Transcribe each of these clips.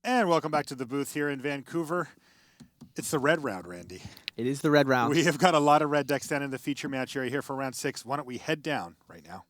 And welcome back to the booth here in Vancouver. It's the red round, Randy. It is the red round. We have got a lot of red decks down in the feature match area here for round 6. Why don't we head down right now?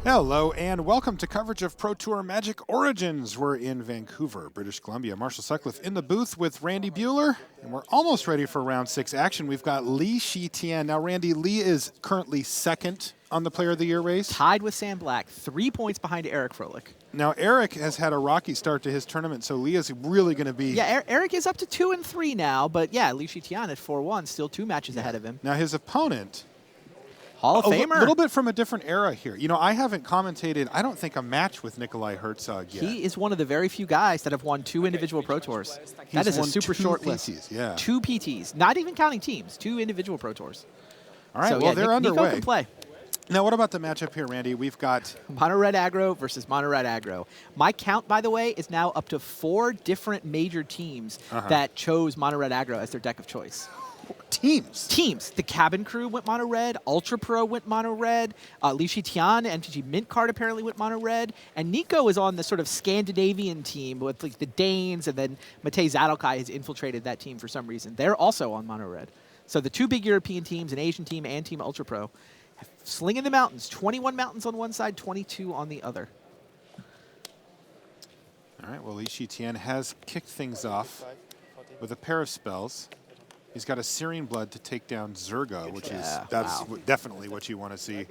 Hello and welcome to coverage of Pro Tour Magic Origins. We're in Vancouver, British Columbia. Marshall Sutcliffe in the booth with Randy Buehler, and we're almost ready for round 6 action. We've got Shi Tian. Now, Randy, Lee is currently second on the Player of the Year race. Tied with Sam Black, 3 points behind Eric Froelich. Now, Eric has had a rocky start to his tournament, so Lee is really going to be... Yeah, Eric is up to 2 and 3 now, but yeah, Shi Tian at 4-1, still 2 matches ahead of him. Now, his opponent... Hall of Famer. A little bit from a different era here. You know, I haven't commentated, I don't think, a match with Nicolai Herzog yet. He is one of the very few guys that have won 2 individual Pro Tours. That is a super short list. Yeah. 2 PTs, not even counting teams, 2 individual Pro Tours. All right, so, well, yeah, they're Nico underway. can play. Now, what about the matchup here, Randy? We've got... Mono Red Aggro versus Mono Red Aggro. My count, by the way, is now up to 4 different major teams that chose Mono Red Aggro as their deck of choice. Teams. The Cabin Crew went mono red. Ultra Pro went mono red. Shi Tian, MTG Mint card apparently went mono red. And Nico is on the sort of Scandinavian team with like the Danes, and then Matej Zadelkai has infiltrated that team for some reason. They're also on mono red. So the 2 big European teams, an Asian team and Team Ultra Pro, slinging the mountains. 21 mountains on one side, 22 on the other. All right, well, Shi Tian has kicked things off with a pair of spells. He's got a Searing Blood to take down Zerga, which that's definitely what you want to see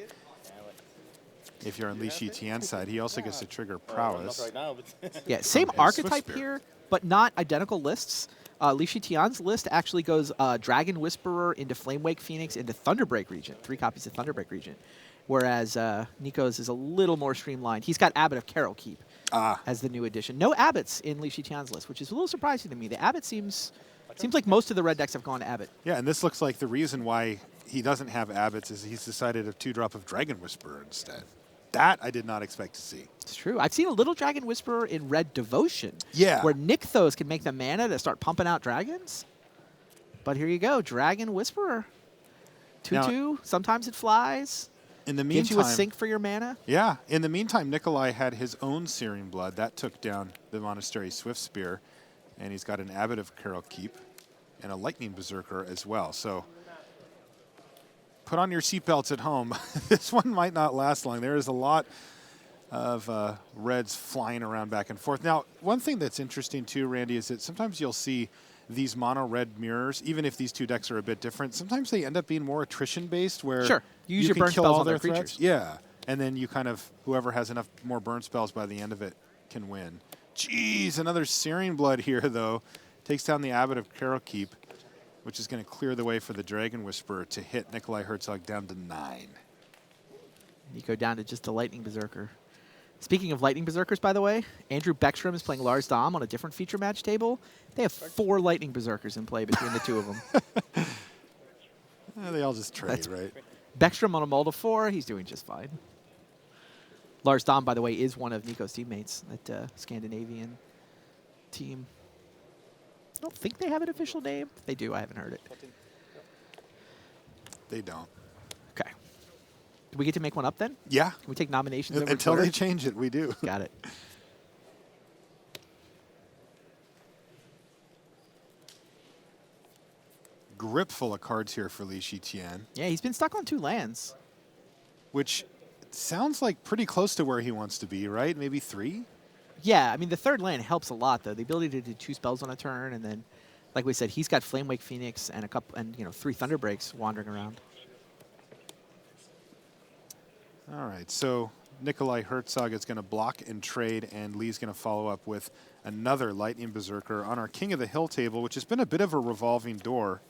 if you're on Shi Tian's side. He also gets to trigger Prowess. Yeah, same archetype here, but not identical lists. Shi Tian's list actually goes Dragon Whisperer into Flamewake Phoenix into Thunderbreak Regent, 3 copies of Thunderbreak Regent. Whereas Nico's is a little more streamlined. He's got Abbot of Carol Keep as the new addition. No Abbots in Shi Tian's list, which is a little surprising to me. The Abbot seems like most of the red decks have gone to Abbot. Yeah, and this looks like the reason why he doesn't have Abbots is he's decided a 2-drop of Dragon Whisperer instead. That I did not expect to see. It's true. I've seen a little Dragon Whisperer in Red Devotion. Yeah. Where Nykthos can make the mana to start pumping out dragons. But here you go, Dragon Whisperer. 2/2, sometimes it flies. In the meantime, gives you a sink for your mana. Yeah. In the meantime, Nikolai had his own Searing Blood. That took down the Monastery Swift Spear. And he's got an Abbot of Carol Keep and a Lightning Berserker as well. So put on your seatbelts at home. This one might not last long. There is a lot of reds flying around back and forth. Now, one thing that's interesting too, Randy, is that sometimes you'll see these mono red mirrors, even if these 2 decks are a bit different, sometimes they end up being more attrition-based where you use your can burn kill spells all on their their creatures. threats. Yeah, and then you kind of, whoever has enough more burn spells by the end of it can win. Jeez, another Searing Blood here, though. Takes down the Abbot of Carol Keep, which is going to clear the way for the Dragon Whisperer to hit Nicolai Herzog down to 9. Nico down to just a Lightning Berserker. Speaking of Lightning Berserkers, by the way, Andrew Beckstrom is playing Lars Dom on a different feature match table. They have 4 Lightning Berserkers in play between the 2 of them. They all just trade, right? Beckstrom on a Mold of 4, he's doing just fine. Lars Dom, by the way, is one of Nico's teammates, that Scandinavian team. I don't think they have an official name. If they do, I haven't heard it. They don't. Okay. Do we get to make one up then? Yeah. Can we take nominations over Until Twitter? they change it, we do. Got it. Grip full of cards here for Shi Tian. Yeah, he's been stuck on 2 lands. Which sounds like pretty close to where he wants to be, right? Maybe 3? Yeah, I mean, the 3rd land helps a lot, though. The ability to do 2 spells on a turn, and then, like we said, he's got Flamewake Phoenix and 3 Thunderbreaks wandering around. All right, so Nicolai Herzog is going to block and trade, and Lee's going to follow up with another Lightning Berserker on our King of the Hill table, which has been a bit of a revolving door.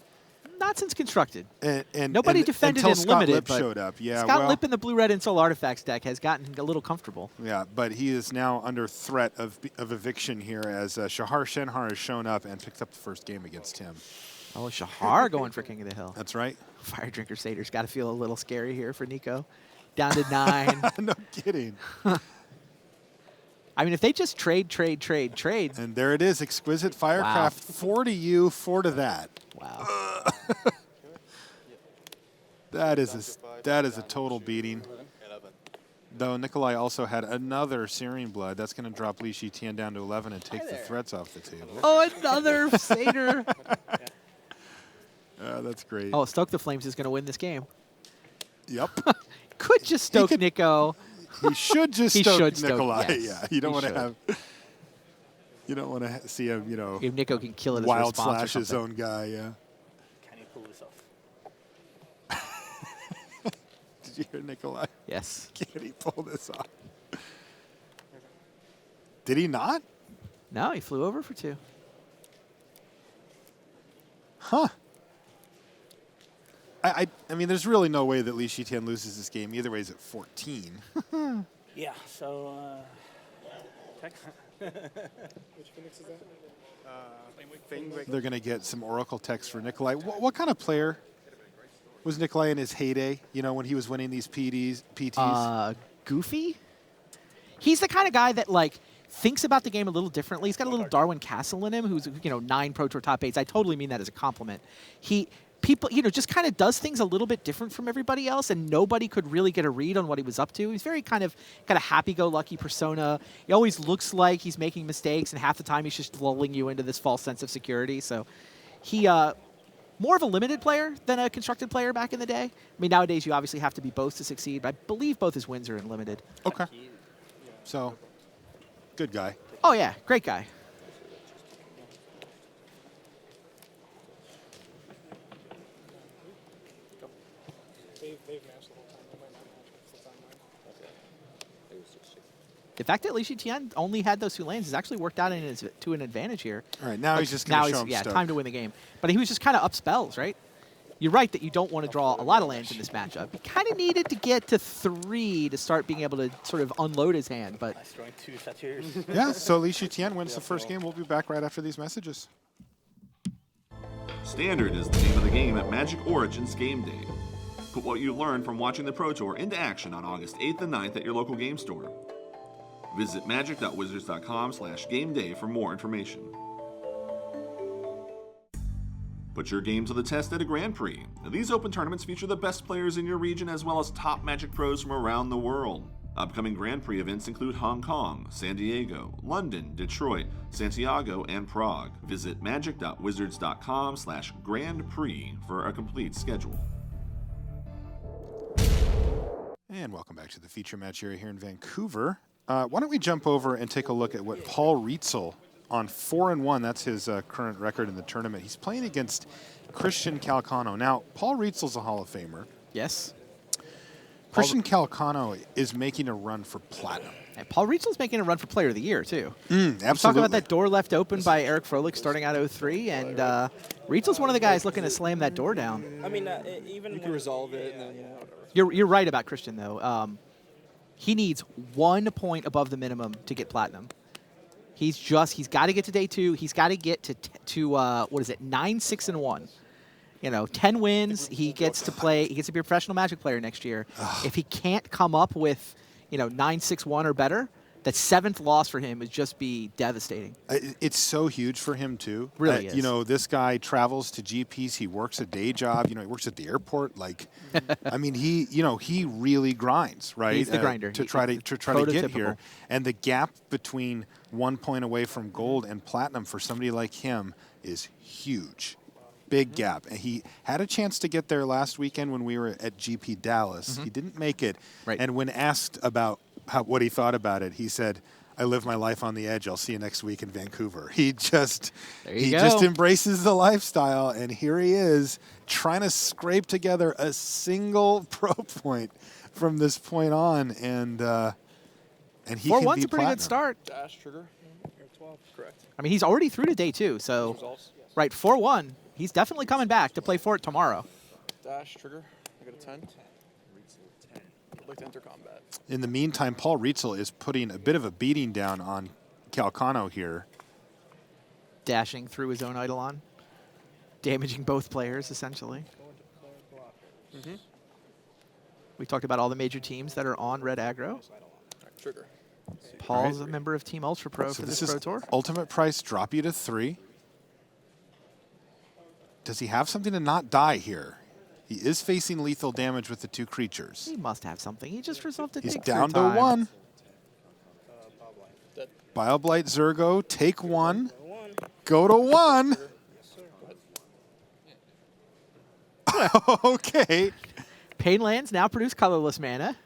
Not since constructed. And nobody defended until in Scott limited. Lipp But showed up. Yeah, Scott Lipp in the Blue Red and Soul Artifacts deck has gotten a little comfortable. Yeah, but he is now under threat of eviction here as Shahar Shenhar has shown up and picked up the first game against him. Oh, Shahar going for King of the Hill. That's right. Fire Drinker Satyr's got to feel a little scary here for Nico. down to 9. No kidding. I mean, if they just trade. And there it is, Exquisite Firecraft, 4 to you, 4 to that. Wow. That is a total beating. Though Nikolai also had another Searing Blood. That's going to drop Shi Tian down to 11 and take the threats off the table. Oh, another Satyr. That's great. Oh, Stoke the Flames is going to win this game. Yep. Could just Stoke Nico. He should just stoke Nikolai. Yes, yeah, you don't want to have. You don't want to see him, if Nico can kill it as wild a response slash or his own guy. Yeah. Can you pull this off? Did you hear Nikolai? Yes. Can he pull this off? Did he not? No, he flew over for 2. Huh. I mean, there's really no way that Shi Tian loses this game. Either way, he's at 14. Yeah, so... Which Phoenix is that? They're going to get some Oracle text for Nikolai. What kind of player was Nikolai in his heyday, when he was winning these PTs? Goofy? He's the kind of guy that, thinks about the game a little differently. He's got a little Darwin Castle in him, who's, 9 Pro Tour top 8s. I totally mean that as a compliment. People, just kind of does things a little bit different from everybody else, and nobody could really get a read on what he was up to. He's very kind of happy-go-lucky persona. He always looks like he's making mistakes, and half the time he's just lulling you into this false sense of security. So he, more of a limited player than a constructed player back in the day. I mean, nowadays you obviously have to be both to succeed, but I believe both his wins are in limited. Okay. So, good guy. Oh, yeah, great guy. They've matched the whole time. They might not match the full time. The fact that Shi Tian only had those 2 lanes has actually worked out to an advantage here. All right, now he's just going to show him yeah, stuff. time to win the game. But he was just kind of up spells, right? You're right that you don't want to draw a lot of lands in this matchup. He kind of needed to get to 3 to start being able to sort of unload his hand, but... Nice drawing 2 Satyrs. Yeah, so Shi Tian wins the first game. We'll be back right after these messages. Standard is the name of the game at Magic Origins Game Day. Put what you've learned from watching the Pro Tour into action on August 8th and 9th at your local game store. Visit magic.wizards.com/gameday for more information. Put your game to the test at a Grand Prix. Now, these open tournaments feature the best players in your region as well as top Magic pros from around the world. Upcoming Grand Prix events include Hong Kong, San Diego, London, Detroit, Santiago, and Prague. Visit magic.wizards.com/Grand Prix for a complete schedule. And welcome back to the feature match area here in Vancouver. Why don't we jump over and take a look at what Paul Rietzl on 4-1. That's his current record in the tournament. He's playing against Christian Calcano. Now, Paul Rietzl's a Hall of Famer. Yes. Christian Calcano is making a run for platinum. And Paul Rietzl's making a run for Player of the Year, too. Absolutely. Talk about that door left open by Eric Froelich starting out 03, and Rietzl's one of the guys looking to slam that door down. I mean, even you can resolve it. And then, You're right about Christian, though. He needs 1 point above the minimum to get platinum. He's got to get to day 2. He's got to get to 9, 6, and 1. 10 wins. He gets to play. He gets to be a professional Magic player next year. If he can't come up with 9, 6, 1 or better, that 7th loss for him would just be devastating. It's so huge for him, too. Really is. This guy travels to GPs. He works a day job. He works at the airport. I mean, he really grinds, right? He's the grinder. To try to get here. And the gap between 1 point away from gold and platinum for somebody like him is huge. Big gap. And he had a chance to get there last weekend when we were at GP Dallas. He didn't make it. Right. And when asked about what he thought about it, he said, I live my life on the edge. I'll see you next week in Vancouver. He just embraces the lifestyle, and here he is trying to scrape together a single pro point from this point on, and he 4-1's can a pretty good start. dash trigger. 12, correct. I mean, he's already through to day 2, so Results. Yes. right 4-1. He's definitely coming back to play for it tomorrow. Dash trigger. I got a 10. I'd like to enter combat. In the meantime, Paul Rietzl is putting a bit of a beating down on Calcano here. Dashing through his own Eidolon, damaging both players, essentially. We talked about all the major teams that are on Red Aggro. Trigger. Paul's a member of Team Ultra Pro So for this this is Pro Tour. ultimate price, drop you to 3. Does he have something to not die here? He is facing lethal damage with the 2 creatures. He must have something. He just resolved to He's take down 3 to times. 1. Dead. Bioblight Zergo, take 1. One. Go to 1. Yes, sir. Go ahead. Okay. Pain lands now produce colorless mana.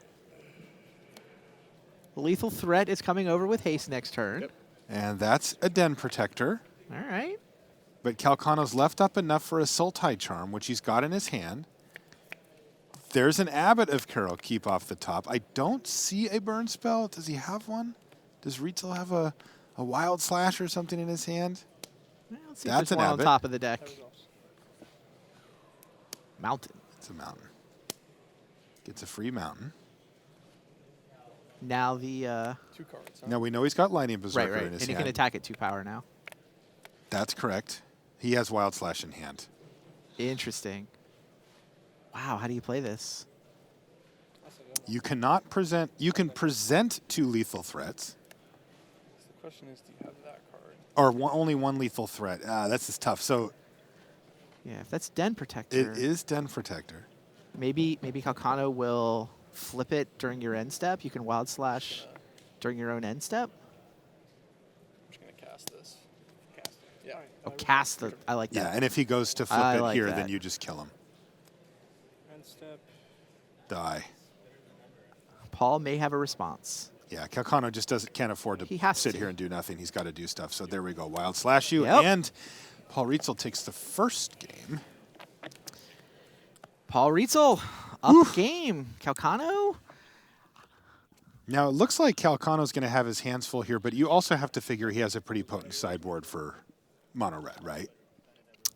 Lethal Threat is coming over with haste next turn. Yep. And that's a Den Protector. All right. But Calcano's left up enough for a Sultai Charm, which he's got in his hand. There's an Abbot of Carol Keep off the top. I don't see a burn spell. Does he have one? Does Rietzl have a Wild Slash or something in his hand? Well, let's see if That's there's an one on Abbot. top of the deck. Mountain. It's a mountain. Gets a free mountain. Now the 2 cards. Huh? Now we know he's got Lightning Berserker right, in his and he hand. can attack at 2 power now. That's correct. He has Wild Slash in hand. Interesting. Wow, how do you play this? You cannot present. You can present 2 lethal threats, The question is, do you have that card? or only 1 lethal threat. That's just tough. So Yeah, if that's Den Protector, it is Den Protector. maybe Calcano will flip it during your end step. You can Wild Slash during your own end step. I'm just going to cast this. Cast it. Yeah. Oh, cast the. I like Yeah, that. and if he goes to flip I it like here, that. then you just kill him. End step. Die. Paul may have a response. Yeah, Calcano just can't afford He to has sit to. here and do nothing. He's got to do stuff. So there we go. Wild Slash you. Yep. And Paul Rietzl takes the first game. Paul Rietzl, up game. Calcano? Now, it looks like Calcano's going to have his hands full here, but you also have to figure he has a pretty potent sideboard for mono red, right?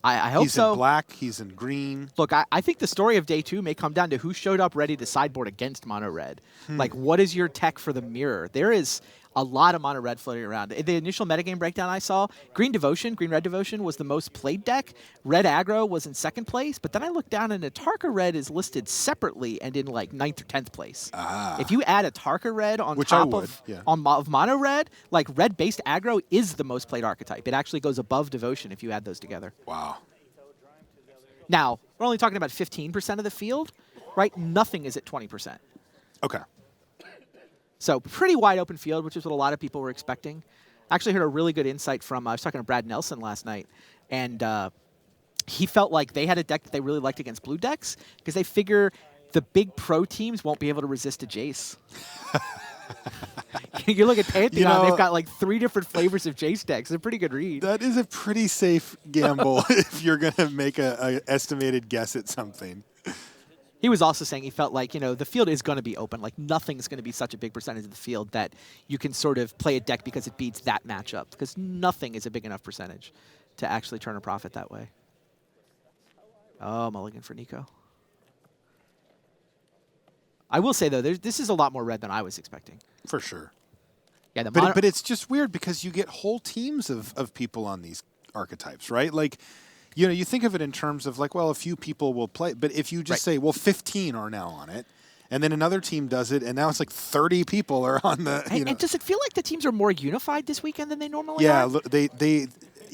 I hope He's so. in black. He's in green. Look, I think the story of day 2 may come down to who showed up ready to sideboard against mono red. Like, what is your tech for the mirror? There is a lot of mono red floating around. In the initial metagame breakdown I saw, Green Red Devotion was the most played deck. Red Aggro was in 2nd place, but then I looked down and Atarka Red is listed separately and in like 9th or 10th place. If you add Atarka Red on Which I top would, of, yeah. of mono red, like red-based aggro is the most played archetype. It actually goes above Devotion if you add those together. Wow. Now, we're only talking about 15% of the field, right? Nothing is at 20%. Okay. So pretty wide open field, which is what a lot of people were expecting. I actually heard a really good insight from, I was talking to Brad Nelson last night, and he felt like they had a deck that they really liked against blue decks because they figure the big pro teams won't be able to resist a Jace. You look at Pantheon, they've got like 3 different flavors of Jace decks. It's a pretty good read. That is a pretty safe gamble if you're going to make a estimated guess at something. He was also saying he felt like, the field is going to be open. Like, nothing's going to be such a big percentage of the field that you can sort of play a deck because it beats that matchup. Because nothing is a big enough percentage to actually turn a profit that way. Oh, mulligan for Nico. I will say, though, this is a lot more red than I was expecting. For sure. Yeah, But it's just weird because you get whole teams of people on these archetypes, right? Like, you think of it in terms of like, well, a few people will play. But if you just say, well, 15 are now on it, and then another team does it, and now it's like 30 people are on the, And does it feel like the teams are more unified this weekend than they normally yeah, are? look, they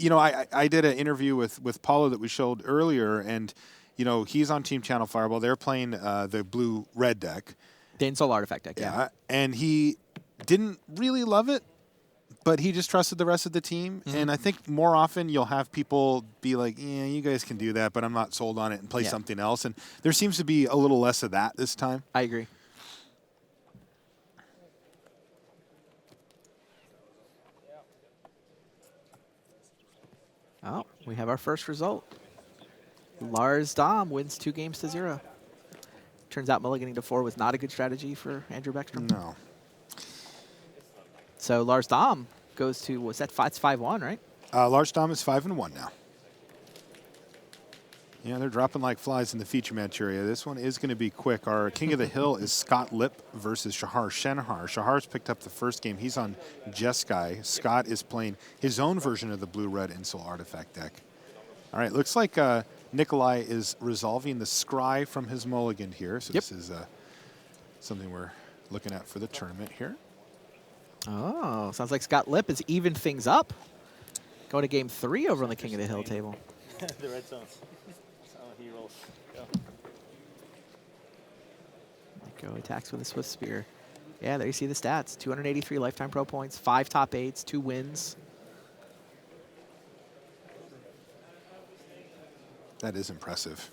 I did an interview with Paulo that we showed earlier, and, he's on Team Channel Fireball. They're playing the blue-red deck. The Insult Artifact deck, yeah. And he didn't really love it, but he just trusted the rest of the team. Mm-hmm. And I think more often you'll have people be like, yeah, you guys can do that, but I'm not sold on it, and play something else. And there seems to be a little less of that this time. I agree. Oh, we have our first result. Lars Dom wins 2-0. Turns out mulliganing to 4 was not a good strategy for Andrew Beckstrom. No. So Lars Dom goes to, what's that? It's 5-1, right? Lars Dom is 5-1 now. Yeah, they're dropping like flies in the feature match area. This one is going to be quick. Our King of the Hill is Scott Lipp versus Shahar Shenhar. Shahar's picked up the first game. He's on Jeskai. Scott is playing his own version of the blue-red Insult Artifact deck. All right, looks like Nikolai is resolving the scry from his mulligan here. So this is something we're looking at for the tournament here. Oh, sounds like Scott Lipp has evened things up. Going to game 3 over on the King of the Hill table. The red zones. That's how he rolls. Go. Go attacks with a Swift Spear. Yeah, there you see the stats. 283 lifetime pro points, 5 top 8s, 2 wins. That is impressive.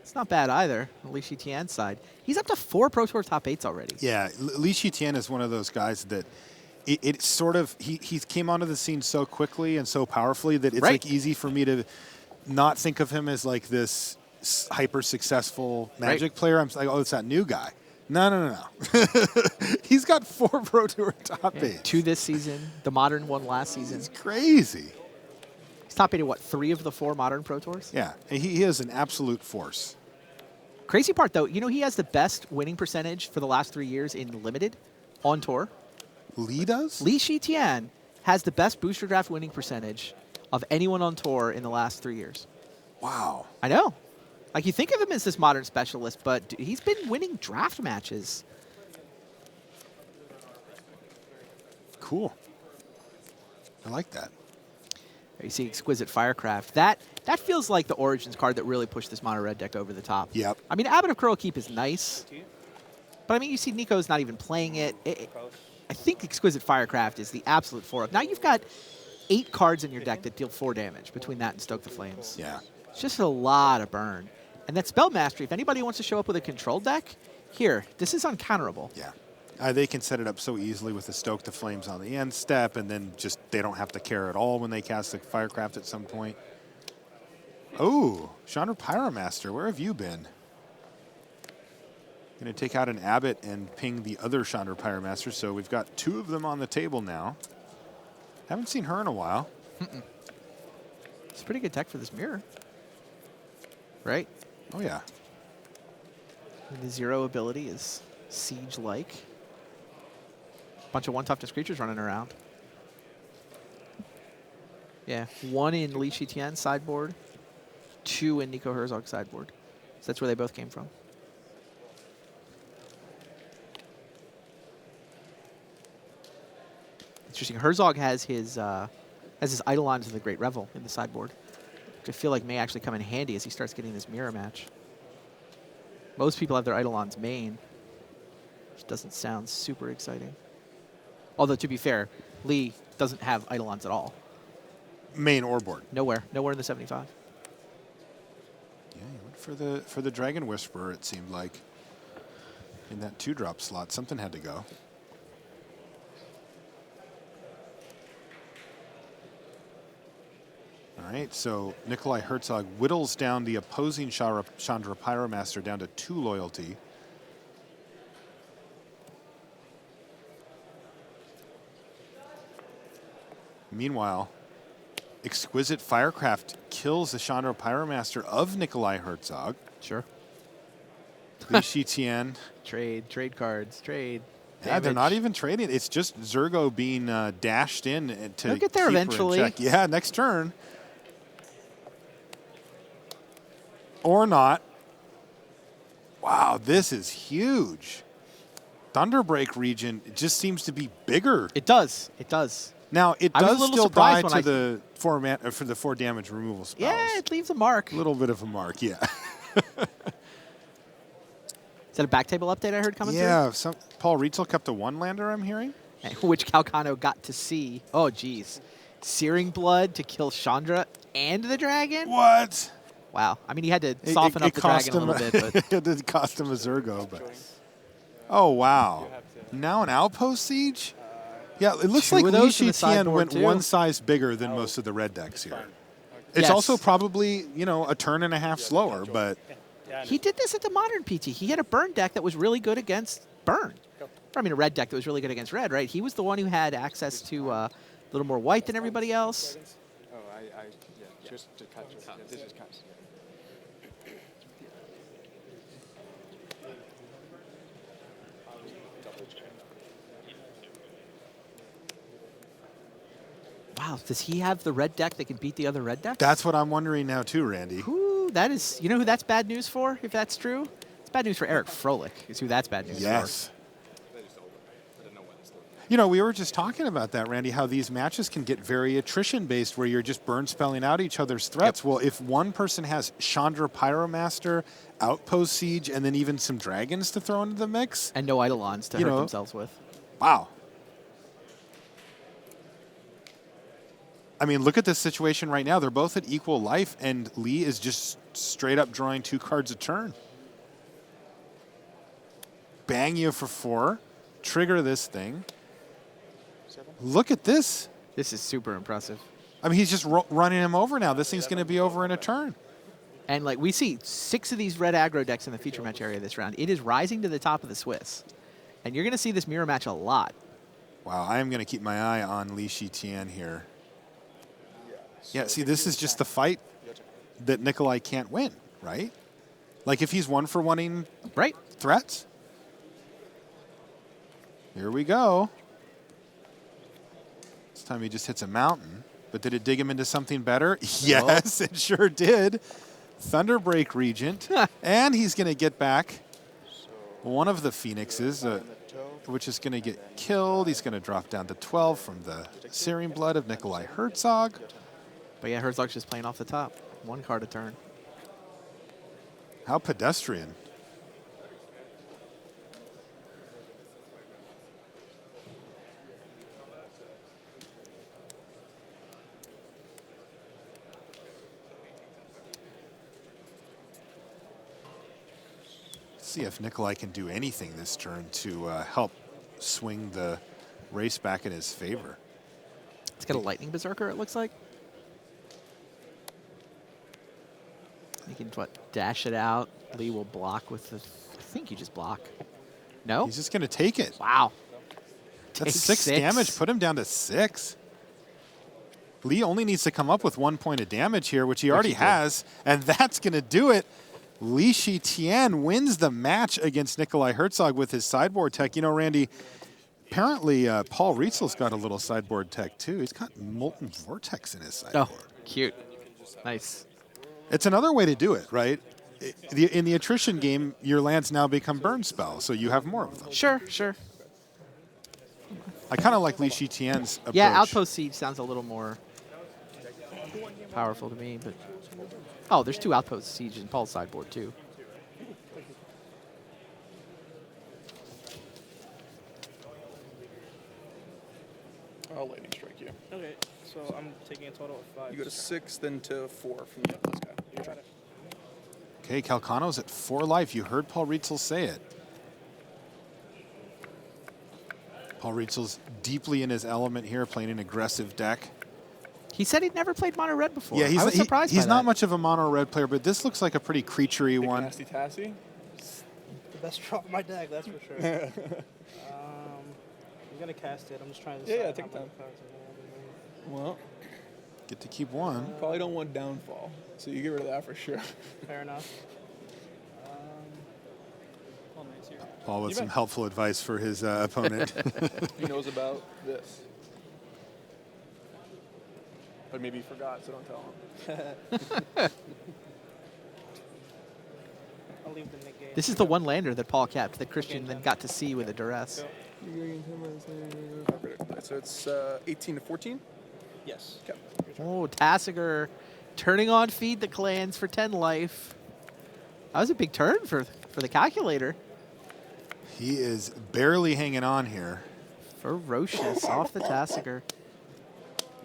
It's not bad either, on Li Shi Tian's side. He's up to 4 Pro Tour top 8s already. Yeah, Li Shi Tian is one of those guys that it sort of, he came onto the scene so quickly and so powerfully that it's like easy for me to not think of him as like this hyper successful Magic player. I'm like, oh, it's that new guy. No. He's got 4 Pro Tour top 8s. 2 this season, the Modern one last season. It's crazy. He's top 8 at what, 3 of the 4 Modern Pro Tours? Yeah, he is an absolute force. Crazy part, though, you know he has the best winning percentage for the last 3 years in Limited on tour? Li does? Li Shi Tian has the best booster draft winning percentage of anyone on tour in the last 3 years. Wow. I know. Like, you think of him as this Modern specialist, but he's been winning draft matches. Cool. I like that. There you see Exquisite Firecraft. That feels like the Origins card that really pushed this mono red deck over the top. Yep. I mean, Abbot of Coral Keep is nice, but I mean, you see Nico's not even playing it. I think Exquisite Firecraft is the absolute 4-up. Now you've got 8 cards in your deck that deal 4 damage between that and Stoke the Flames. Yeah. It's just a lot of burn. And that Spell Mastery, if anybody wants to show up with a control deck, here, this is uncounterable. Yeah. They can set it up so easily with the Stoke the Flames on the end step, and then just they don't have to care at all when they cast the Firecraft at some point. Oh, Chandra Pyromaster, where have you been? Going to take out an Abbot and ping the other Chandra Pyromaster, so we've got 2 of them on the table now. Haven't seen her in a while. It's a pretty good deck for this mirror. Right? Oh, yeah. And the 0 ability is Siege-like. Bunch of 1-toughness creatures running around. Yeah, 1 in Li Shi Tian's sideboard, 2 in Nico Herzog's sideboard. So that's where they both came from. Interesting. Herzog has his Eidolons of the Great Revel in the sideboard, which I feel like may actually come in handy as he starts getting this mirror match. Most people have their Eidolons main, which doesn't sound super exciting. Although, to be fair, Lee doesn't have Eidolons at all. Main or board. Nowhere in the 75. Yeah, he went for the Dragon Whisperer, it seemed like. In that 2-drop slot, something had to go. All right, so Nicolai Herzog whittles down the opposing Chandra Pyromaster down to 2 loyalty. Meanwhile, Exquisite Firecraft kills the Chandra Pyromaster of Nicolai Herzog. Sure. Li Shi Tian. Trade cards, trade. Yeah, they're not even trading. It's just Zergo being dashed in to They'll get there keep her in eventually. check. Yeah, next turn. Or not. Wow, this is huge. Thunderbreak region, it just seems to be bigger. It does. It does. Now, it I was a does little still die surprised to the for the 4 damage removal spells. Yeah, it leaves a mark. A little bit of a mark, yeah. Is that a back table update I heard coming through? Yeah, Paul Rietzl kept a 1-lander, I'm hearing. Which Calcano got to see. Oh, geez. Searing Blood to kill Chandra and the dragon? What? Wow. I mean, he had to soften up the dragon a little bit. But It did cost him a Zergo. But. Oh, wow. Now an Outpost Siege? Yeah, it looks 2 like of Li those in Shi the Tian sideboard, went too. 1 size bigger than most of the red decks here. It's Yes. also probably, a turn and a half slower, but he did this at the Modern PT. He had a burn deck that was really good against burn. I mean, a red deck that was really good against red, right? He was the one who had access to a little more white than everybody else. Oh, yeah, just to cut. This is cuts. Wow, Wow, does he have the red deck that can beat the other red deck? That's what I'm wondering now too, Randy. Ooh, that is, you know who that's bad news for, if that's true? It's bad news for Eric Froelich, is who that's bad news for. Yes. You know, we were just talking about that, Randy, how these matches can get very attrition-based where you're just burn spelling out each other's threats. Yep. Well, if one person has Chandra Pyromaster, Outpost Siege, and then even some dragons to throw into the mix. And no Eidolons to hurt themselves with. Wow. I mean, look at this situation right now. They're both at equal life, and Lee is just straight up drawing 2 cards a turn. Bang you for 4. Trigger this thing. Look at this. This is super impressive. I mean, he's just running him over now. This thing's going to be over in a turn. And like we see 6 of these red aggro decks in the feature match area this round. It is rising to the top of the Swiss. And you're going to see this mirror match a lot. Wow, I am going to keep my eye on Shi Tian here. Yeah, see, this is just the fight that Nikolai can't win, right? Like if he's 1-for-1-ing threats. Here we go. This time he just hits a mountain. But did it dig him into something better? Yes, it sure did. Thunderbreak Regent. And he's going to get back one of the Phoenixes, which is going to get killed. He's going to drop down to 12 from the Searing Blood of Nicolai Herzog. But yeah, Herzog's just playing off the top. 1 card a turn. How pedestrian. See if Nikolai can do anything this turn to help swing the race back in his favor. It's got a Lightning Berserker, it looks like. You can, dash it out. Lee will block with the... I think you just block. No? He's just going to take it. Wow. That's 6 damage. Put him down to 6. Lee only needs to come up with 1 point of damage here, which he already has, and that's going to do it. Shi Tian wins the match against Nicolai Herzog with his sideboard tech. You know, Randy, apparently Paul Rietzl's got a little sideboard tech too. He's got Molten Vortex in his sideboard. Oh, cute. Nice. It's another way to do it, right? In the attrition game, your lands now become burn spells, so you have more of them. Sure, sure. I kind of like Shi Tian's approach. Yeah, Outpost Siege sounds a little more powerful to me, but... Oh, there's 2 Outpost Siege in Paul's sideboard, too. I'll lightning strike you. Okay, so I'm taking a total of 5. You go to 6, then to 4 from this guy. You try it. Okay, Calcano's at 4 life. You heard Paul Rietzl say it. Paul Rietzl's deeply in his element here, playing an aggressive deck. He said he'd never played mono red before. Yeah, I was surprised he's by not that. much of a mono red player, but this looks like a pretty creaturey Big one. Nasty Tassy. The best draw of my deck, that's for sure. I'm gonna cast it. I'm just trying to decide take how time. many cards I Well, Get to keep 1. probably don't want downfall, so you get rid of that for sure. have. Fair enough. Hold on, it's here. Paul with some helpful advice for his opponent. He knows about this. But maybe he forgot, so don't tell him. I'll leave the negate. This is the 1 lander that Paul kept, that Christian then got to see with a duress. So it's 18 to 14? Yes. Okay. Oh, Tassiger turning on Feed the Clans for 10 life. That was a big turn for the calculator. He is barely hanging on here. Ferocious off the Tassiger.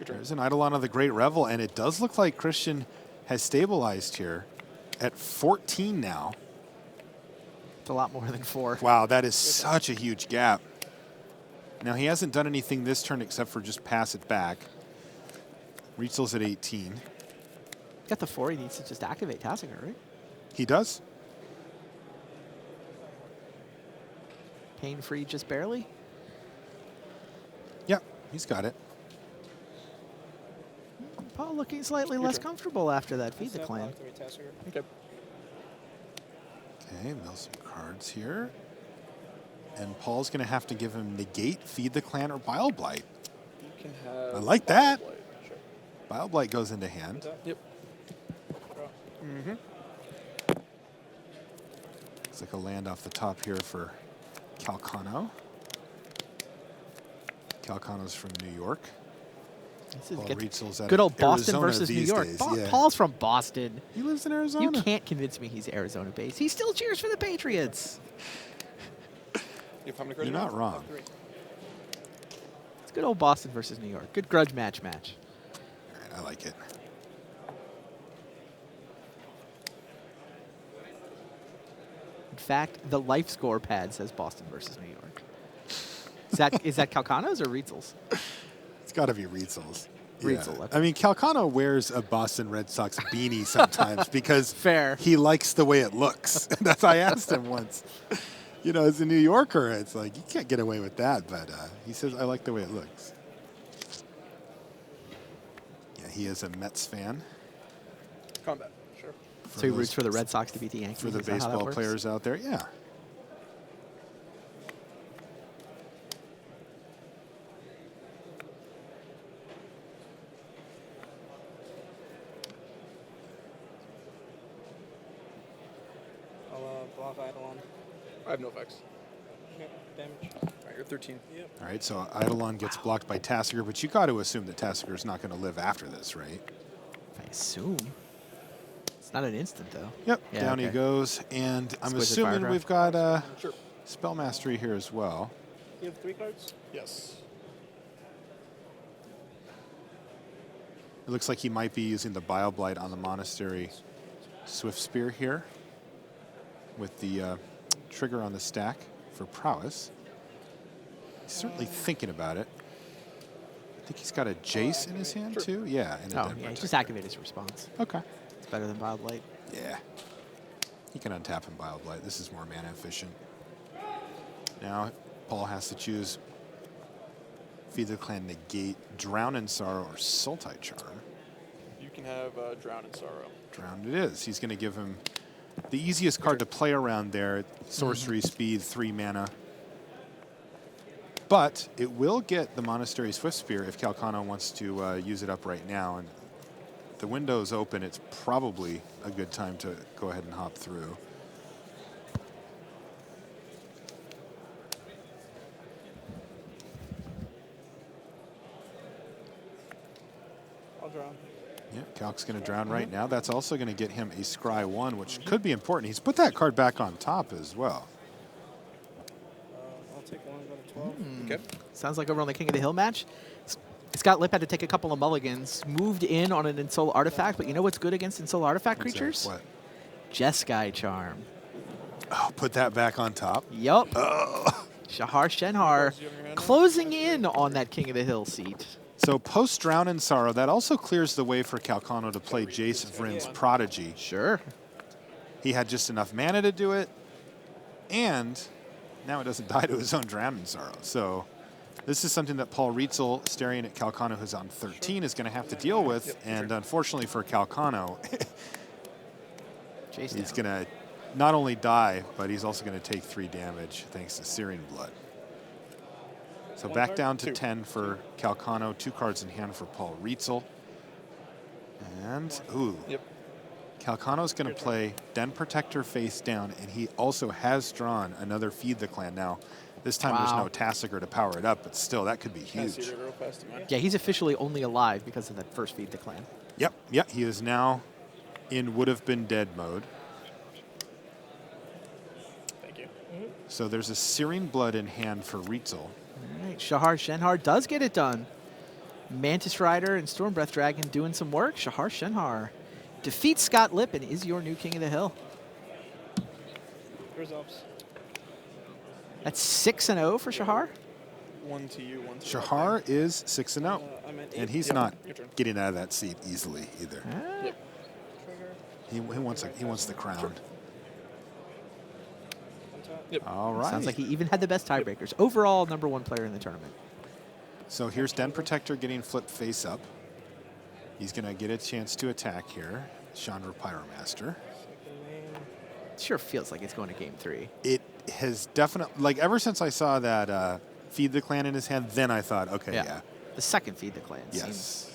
There's an Eidolon of the Great Revel, and it does look like Christian has stabilized here at 14 now. It's a lot more than 4. Wow, that is such a huge gap. Now, he hasn't done anything this turn except for just pass it back. Rietzl's at 18. Got the 4, he needs to just activate Tassiger, right? He does. Pain-free just barely. Yeah, he's got it. Paul looking slightly less comfortable after that Feed the Clan. Okay. Okay, mill some cards here. And Paul's going to have to give him Negate, Feed the Clan, or Bile Blight. You can have I like that. Bile Blight goes into hand. Yep. It's like a land off the top here for Calcano. Calcano's from New York. This is Paul good. Rietzl's out Good of old Boston Arizona versus New these York. days, yeah. Paul's from Boston. He lives in Arizona. You can't convince me he's Arizona-based. He still cheers for the Patriots. You have how many cards You're you not have? wrong. 3. It's good old Boston versus New York. Good grudge match. All right, I like it. In fact, the life score pad says Boston versus New York. Is that Calcano's or Rietzl's? It's got to be Rietzl's. Rietzl, okay. I mean, Calcano wears a Boston Red Sox beanie sometimes because Fair. he likes the way it looks. That's I asked him once. You know, as a New Yorker, it's like, you can't get away with that. But he says, I like the way it looks. Yeah, he is a Mets fan. Combat. Sure. So he roots for the Red Sox to beat the Yankees. For the Is that how that baseball works? players out there, yeah. I'll block Eidolon. I have no effects. Yep, damage. All right, you're 13. Yep. All right, so Eidolon gets blocked by Tassiger, but you got to assume that Tassiger is not going to live after this, right? I assume. It's not an instant, though. Yep, Yeah, down he okay. goes, and I'm Exquisite assuming Firecraft. we've got Sure. Spell Mastery here as well. You have 3 cards? Yes. It looks like he might be using the Bile Blight on the Monastery Swift Spear here with the trigger on the stack for prowess. He's certainly thinking about it. I think he's got a Jace in his hand, too. Yeah, and a Oh, Den yeah, just Protector. activate his response. Okay. It's better than Wild Light. Yeah. He can untap and Bile Blight. This is more mana efficient. Now, Paul has to choose Feed the Clan Negate, Drown in Sorrow, or Sultai Charm. You can have Drown in Sorrow. Drowned it is. He's going to give him the easiest card to play around there. Sorcery speed, 3 mana. But it will get the Monastery Swift Spear if Calcano wants to use it up right now. And the window's open. It's probably a good time to go ahead and hop through. I'll drown. Yeah, Calc's going to drown right now. That's also going to get him a Scry 1, which could be important. He's put that card back on top as well. I'll take 1, go to 12. Okay. Sounds like over on the King of the Hill match. Scott Lipp had to take a couple of mulligans, moved in on an Ensoul Artifact, but you know what's good against Ensoul Artifact What's that? creatures? What? Jeskai Charm. Oh, put that back on top. Yup. Oh. Shahar Shenhar do you have in your hand now? closing in on that King of the Hill seat. So post Drown in Sorrow, that also clears the way for Calcano to play Jace Vryn's Prodigy. Sure. He had just enough mana to do it, and now it doesn't die to his own Drown in Sorrow. So this is something that Paul Rietzl, staring at Calcano, who's on 13, is going to have to deal with. And unfortunately for Calcano, Chase he's down. going to not only die, but he's also going to take 3 damage thanks to Searing Blood. So back down to 10 for Calcano, 2 cards in hand for Paul Rietzl. And, ooh, Yep. Calcano's going to play Den Protector face down, and he also has drawn another Feed the Clan. Now, this time there's Wow. no Tassiger to power it up, but still, that could be Can I see huge. it real fast? Do you mind? Yeah, he's officially only alive because of that first Feed the Clan. Yep, he is now in Would Have Been Dead mode. Thank you. So there's a Searing Blood in hand for Rietzl. All right, Shahar Shenhar does get it done. Mantis Rider and Stormbreath Dragon doing some work. Shahar Shenhar defeats Scott Lipp and is your new King of the Hill. Results. That's 6-0 for Shahar. 1 to you, 1 to Shahar is 6-0, I'm at 8. and he's Yep, not your turn. getting out of that seat easily either. Ah, Yep. Trigger. He wants the crown. Untap. All right. Sounds like he even had the best tiebreakers. Overall, #1 player in the tournament. So here's Den Protector getting flipped face up. He's going to get a chance to attack here. Chandra Pyromaster. Second name. It sure feels like it's going to game 3. It has definitely, like ever since I saw that Feed the Clan in his hand, then I thought, okay, yeah. The second Feed the Clan Yes. seems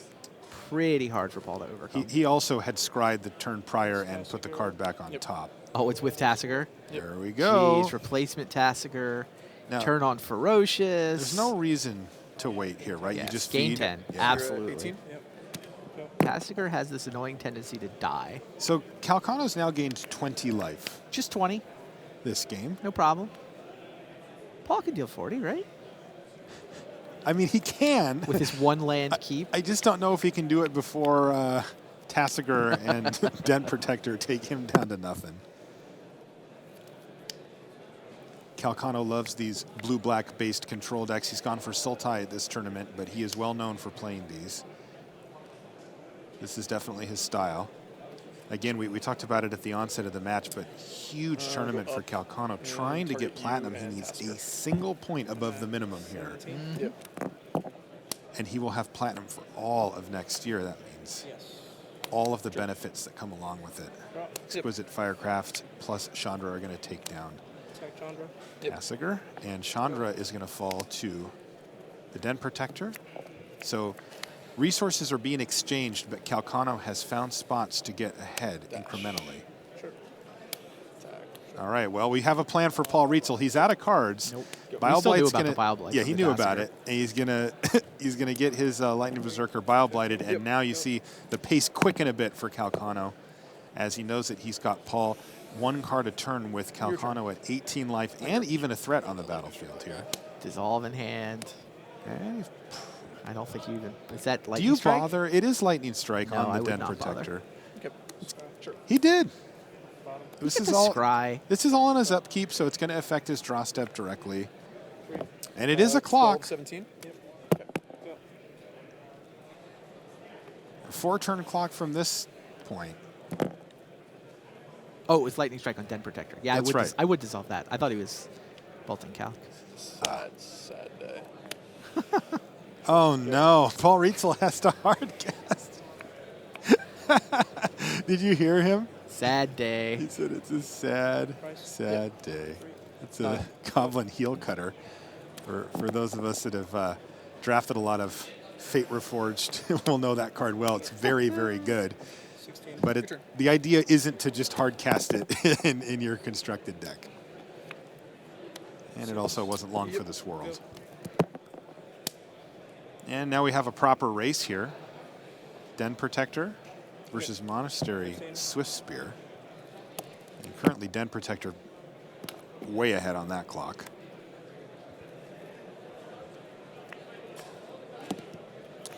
pretty hard for Paul to overcome. He also had scryed the turn prior and put the card back on top. Oh, it's with Tassiger. There we go. Jeez, replacement Tassiger. Now, Turn on Ferocious. There's no reason to wait here, right? Yes, You just gain feed. 10. Yeah. Absolutely. 18? Yep. Tassiger has this annoying tendency to die. So Calcano's now gained 20 life Just 20, this game. no problem. Paul can deal 40, right? I mean, he can. With his one land keep. I just don't know if he can do it before Tassiger and Dent Protector take him down to nothing. Calcano loves these blue-black based control decks. He's gone for Sultai at this tournament, but he is well known for playing these. This is definitely his style. Again, we talked about it at the onset of the match, but huge tournament for Calcano. Trying to get platinum, he needs a single point above the minimum here. Yep. And he will have platinum for all of next year. That means all of the benefits that come along with it. Exquisite Firecraft plus Chandra are going to take down Tassiger. And Chandra is going to fall to the Den Protector. So resources are being exchanged, but Calcano has found spots to get ahead incrementally. Sure. All right, well, we have a plan for Paul Rietzl. He's out of cards. Nope. Bile We still knew Blight's about gonna, the Bile Blight yeah, with he the knew about Tassiger. it. And he's gonna get his Lightning Berserker Bile Blighted, and now you see the pace quicken a bit for Calcano as he knows that he's got Paul one card a turn with Calcano at 18 life and even a threat on the battlefield here. Dissolve in hand. Okay. I don't think you even. Is that Do lightning you strike? bother? It is Lightning Strike No, on I the would Den not bother. Protector. Yep. Sure. He did. This Get is the all. scry. This is all on his upkeep, so it's going to affect his draw step directly. And it is a clock. 17. Yep. A 4-turn clock from this point. Oh, it was lightning strike on Den Protector. Yeah, That's right. I would dissolve that. I thought he was bolting Calc. Sad day. Oh no, Paul Rietzl has to hard cast. Did you hear him? Sad day. He said it's a sad, sad day. It's a Goblin heel cutter. For those of us that have drafted a lot of Fate Reforged, will know that card well. It's very, very good. 16. But the idea isn't to just hard cast it in your constructed deck. And it also wasn't long for this world. And now we have a proper race here. Den Protector versus Monastery Swift Spear. And currently Den Protector way ahead on that clock.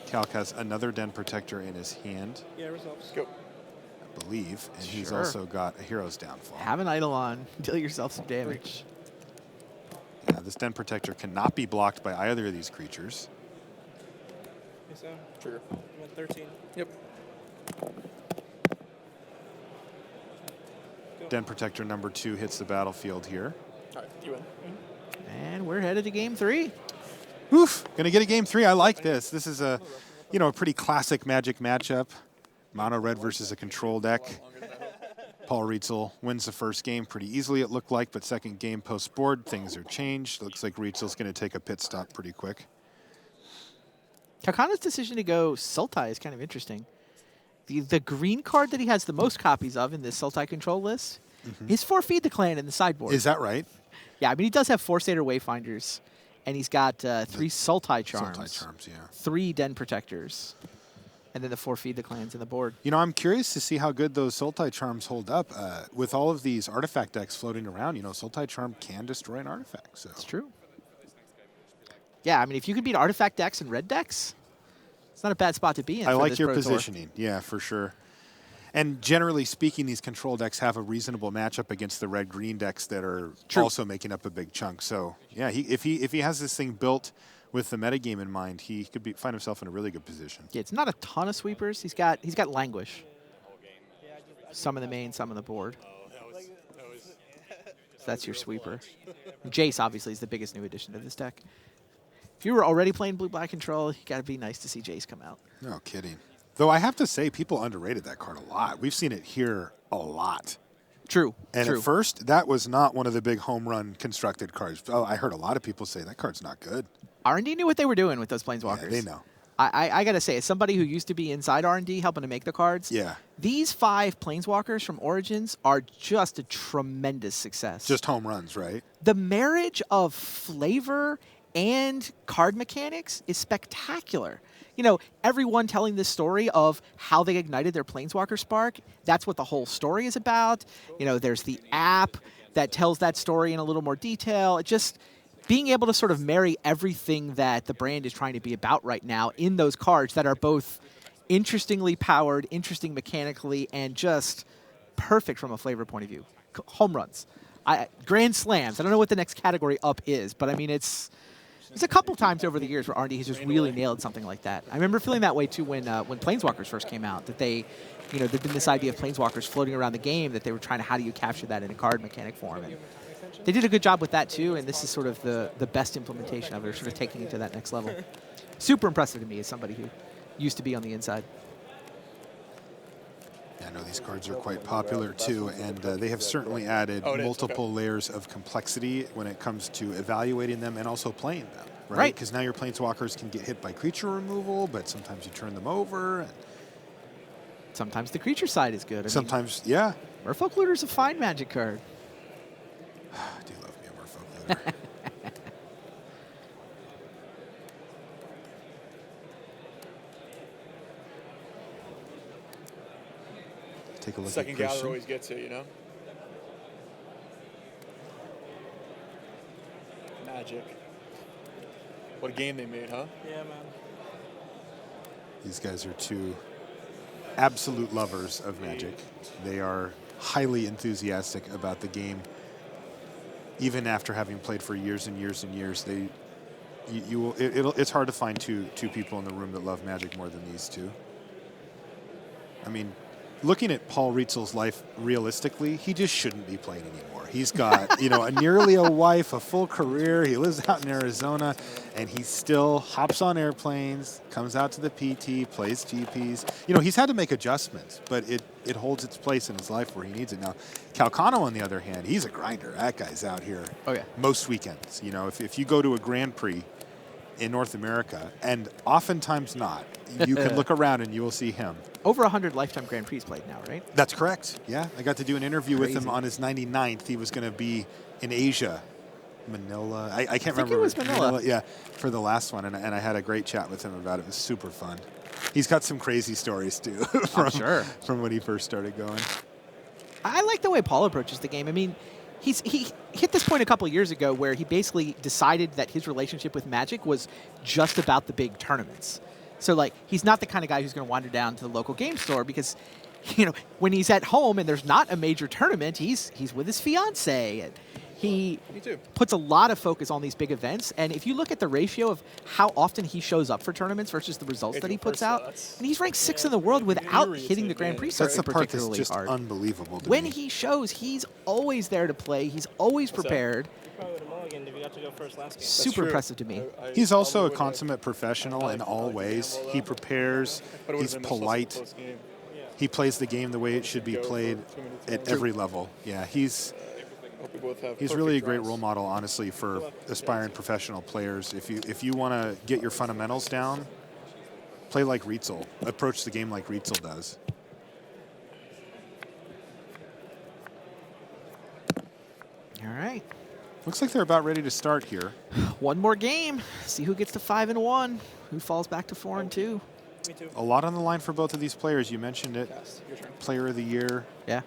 Calc has another Den Protector in his hand, Yeah, results. Go. I believe, and he's Sure. also got a Hero's Downfall. Have an idol on. Deal yourself some damage. Yeah, this Den Protector cannot be blocked by either of these creatures. Yes, trigger. 13. Yep. Den Protector number 2 hits the battlefield here. All right, you win. And we're headed to game 3. Oof, gonna get a game 3. I like this. This is a pretty classic Magic matchup. Mono red versus a control deck. Paul Rietzl wins the first game pretty easily, it looked like, but second game post-board, things are changed. Looks like Rietzl's gonna take a pit stop pretty quick. Calcano's decision to go Sultai is kind of interesting. The green card that he has the most copies of in this Sultai control list is 4 Feed the Clan in the sideboard. Is that right? Yeah, I mean, he does have 4 Satyr Wayfinders, and he's got 3 Sultai Charms, Sultai Charms, yeah. 3 Den Protectors, and then the 4 Feed the Clans in the board. You know, I'm curious to see how good those Sultai Charms hold up. With all of these artifact decks floating around, Sultai Charm can destroy an artifact. So. It's true. Yeah, I mean, if you can beat artifact decks and red decks, it's not a bad spot to be in. I for like this your Pro Tour. positioning. Yeah, for sure. And generally speaking, these control decks have a reasonable matchup against the red-green decks that are True. also making up a big chunk. So, yeah, if he has this thing built with the metagame in mind, he could find himself in a really good position. Yeah, it's not a ton of sweepers. He's got Languish. Some in the main, some on the board. So that's your sweeper. Jace, obviously, is the biggest new addition to this deck. If you were already playing blue-black control, you got to be nice to see Jace come out. No kidding. Though I have to say, people underrated that card a lot. We've seen it here a lot. True. And true. at first, that was not one of the big home run constructed cards. Oh, I heard a lot of people say that card's not good. R&D knew what they were doing with those Planeswalkers. Yeah, they know. I got to say, as somebody who used to be inside R&D helping to make the cards, Yeah. these 5 Planeswalkers from Origins are just a tremendous success. Just home runs, right? The marriage of flavor and card mechanics is spectacular. You know, everyone telling this story of how they ignited their Planeswalker spark, that's what the whole story is about. You know, there's the app that tells that story in a little more detail. It just being able to sort of marry everything that the brand is trying to be about right now in those cards that are both interestingly powered, interesting mechanically, and just perfect from a flavor point of view. Home runs. Grand slams. I don't know what the next category up is, but I mean, it's a couple times over the years where R&D has just really nailed something like that. I remember feeling that way too when Planeswalkers first came out, that they, you know, there'd been this idea of Planeswalkers floating around the game that they were trying to, how do you capture that in a card mechanic form? And they did a good job with that too, and this is sort of the best implementation of it, or sort of taking it to that next level. Super impressive to me as somebody who used to be on the inside. Yeah, I know these cards are quite popular too, and they have certainly added multiple layers of complexity when it comes to evaluating them and also playing them, right? Because now your Planeswalkers can get hit by creature removal, but sometimes you turn them over. And sometimes the creature side is good. Sometimes, yeah. Merfolk Looter's a fine Magic card. I do love me a Merfolk Looter. Take a look Second at gather Christian. always gets it, you know? Magic. What a game they made, huh? Yeah, man. These guys are two absolute lovers of Magic. They are highly enthusiastic about the game. Even after having played for years and years and years, it's hard to find two people in the room that love Magic more than these two. I mean, looking at Paul Rietzl's life realistically, he just shouldn't be playing anymore. He's got, you know, nearly a wife, a full career. He lives out in Arizona, and he still hops on airplanes, comes out to the PT, plays GPs. You know, he's had to make adjustments, but it holds its place in his life where he needs it now. Calcano, on the other hand, he's a grinder. That guy's out here most weekends. You know, if you go to a Grand Prix in North America, and oftentimes not, you can look around and you will see him. Over 100 Lifetime Grand Prix played now, right? That's correct. Yeah, I got to do an interview with him on his 99th. He was going to be in Asia, Manila. I can't remember. It was Manila. Yeah, for the last one, and I had a great chat with him about it. It was super fun. He's got some crazy stories too from when he first started going. I like the way Paul approaches the game. I mean, he hit this point a couple years ago where he basically decided that his relationship with Magic was just about the big tournaments. So, like, he's not the kind of guy who's going to wander down to the local game store because, you know, when he's at home and there's not a major tournament, he's with his fiance. And he puts a lot of focus on these big events. And if you look at the ratio of how often he shows up for tournaments versus the results that he puts out, and he's ranked 6th in the world without hitting the Grand Prix That's circuit the part that's particularly just hard. unbelievable to When me. he shows, he's always there to play. He's always prepared. Probably would have mulliganed if you got to go first last game. Super impressive to me. He's also a consummate professional in all ways. He prepares. He's polite. He plays the game the way it should be played at every level. Yeah, he's really a great role model, honestly, for aspiring professional players. If you want to get your fundamentals down, play like Rietzl. Approach the game like Rietzl does. All right. Looks like they're about ready to start here. One more game. See who gets to 5-1. Who falls back to 4-2. Me too. A lot on the line for both of these players. You mentioned it. Your turn. Player of the year. Yeah.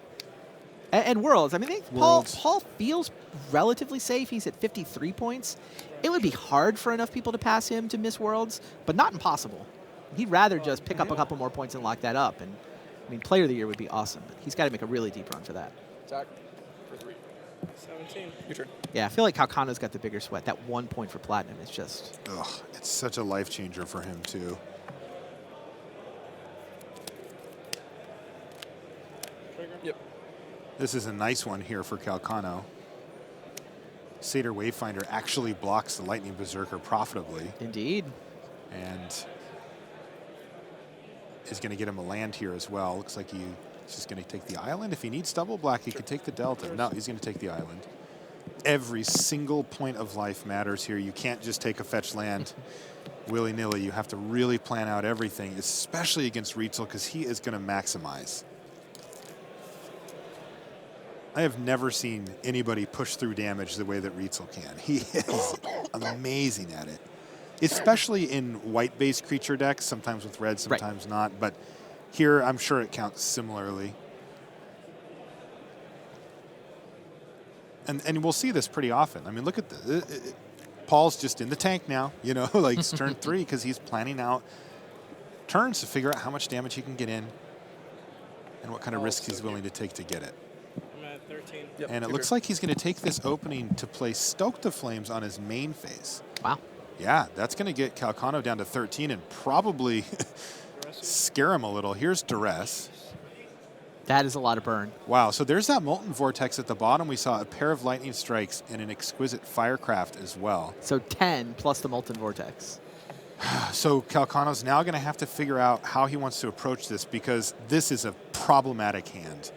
And Worlds. I mean, Worlds. Paul feels relatively safe. He's at 53 points. It would be hard for enough people to pass him to miss Worlds, but not impossible. He'd rather just pick up a couple more points and lock that up. And I mean, Player of the Year would be awesome, but he's got to make a really deep run for that. Attack for 3. 17. Your turn. Yeah, I feel like Calcano's got the bigger sweat. That 1 point for Platinum is just... Ugh, it's such a life changer for him, too. Trigger. Yep. This is a nice one here for Calcano. Satyr Wayfinder actually blocks the Lightning Berserker profitably Indeed. and is going to get him a land here as well. Looks like he's just going to take the island. If he needs double black, he could take the Delta. No, he's going to take the island. Every single point of life matters here. You can't just take a fetch land willy-nilly. You have to really plan out everything, especially against Rietzl, because he is going to maximize. I have never seen anybody push through damage the way that Rietzl can. He is amazing at it, especially in white-based creature decks, sometimes with red, sometimes not. But here, I'm sure it counts similarly. And we'll see this pretty often. I mean, look at the Paul's just in the tank now, you know, like it's turn 3 because he's planning out turns to figure out how much damage he can get in and what kind of risk he's willing to take to get it. I'm at 13. Yep, And it looks like he's going to take this opening to play Stoke the Flames on his main phase. Wow. Yeah, that's going to get Calcano down to 13 and probably scare him a little. Here's Duress. That is a lot of burn. Wow, so there's that Molten Vortex at the bottom. We saw a pair of Lightning Strikes and an Exquisite Firecraft as well. So 10 plus the Molten Vortex. So Calcano's now going to have to figure out how he wants to approach this because this is a problematic hand.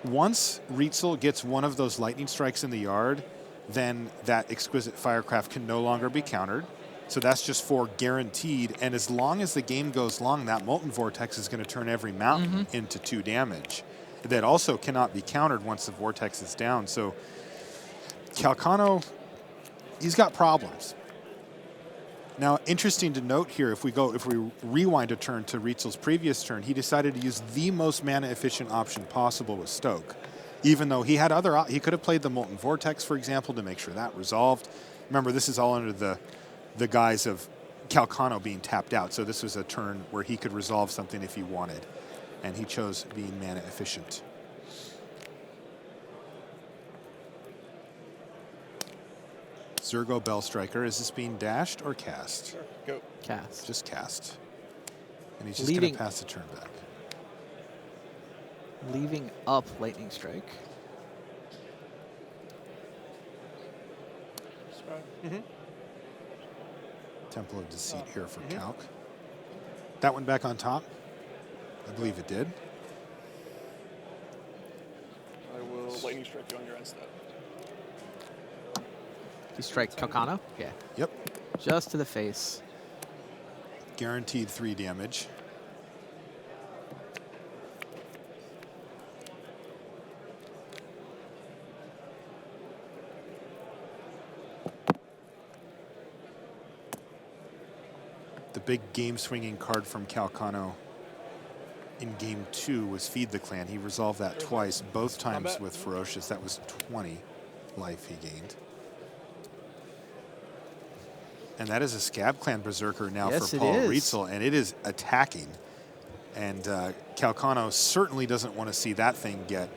Once Rietzl gets one of those Lightning Strikes in the yard, then that Exquisite Firecraft can no longer be countered. So that's just 4 guaranteed. And as long as the game goes long, that Molten Vortex is going to turn every mountain into 2 damage. That also cannot be countered once the Vortex is down. So Calcano, he's got problems. Now, interesting to note here, if we rewind a turn to Rietzl's previous turn, he decided to use the most mana efficient option possible with Stoke. Even though he had he could have played the Molten Vortex, for example, to make sure that resolved. Remember, this is all under the guise of Calcano being tapped out. So this was a turn where he could resolve something if he wanted. And he chose being mana efficient. Zergo Bellstriker, is this being dashed or cast? Sure, go. Cast. Just cast. And he's just going to pass the turn back. Leaving up Lightning Strike. Temple of Deceit here for Calc. That one back on top? I believe it did. I will Lightning Strike you on your end step. You strike Calcano? Yeah. Yep. Just to the face. Guaranteed 3 damage. The big game-swinging card from Calcano in Game 2 was Feed the Clan. He resolved that twice, both times with Ferocious. That was 20 life he gained. And that is a Scab Clan Berserker now for Paul Rietzl, and it is attacking. And Calcano certainly doesn't want to see that thing get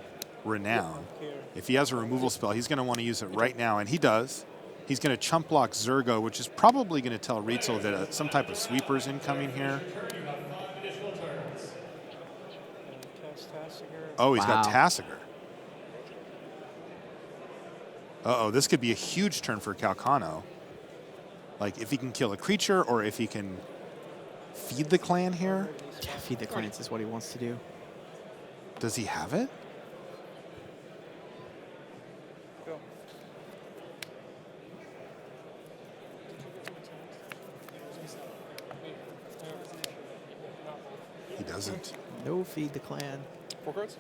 renown. If he has a removal spell, he's going to want to use it right now, and he does. He's going to chump block Zergo, which is probably going to tell Rietzl that some type of sweeper is incoming here. Oh, he's got Tassiger. Uh-oh, this could be a huge turn for Calcano. Like, if he can kill a creature or if he can feed the clan here. Yeah, feed the clans is what he wants to do. Does he have it? Go. He doesn't. No feed the clan. 4 cards?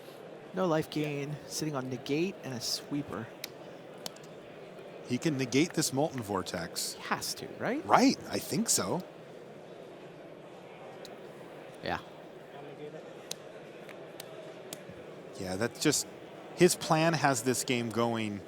No life gain. Sitting on negate and a sweeper. He can negate this Molten Vortex. He has to, right? Right, I think so. Yeah. Yeah, that's just, his plan has this game going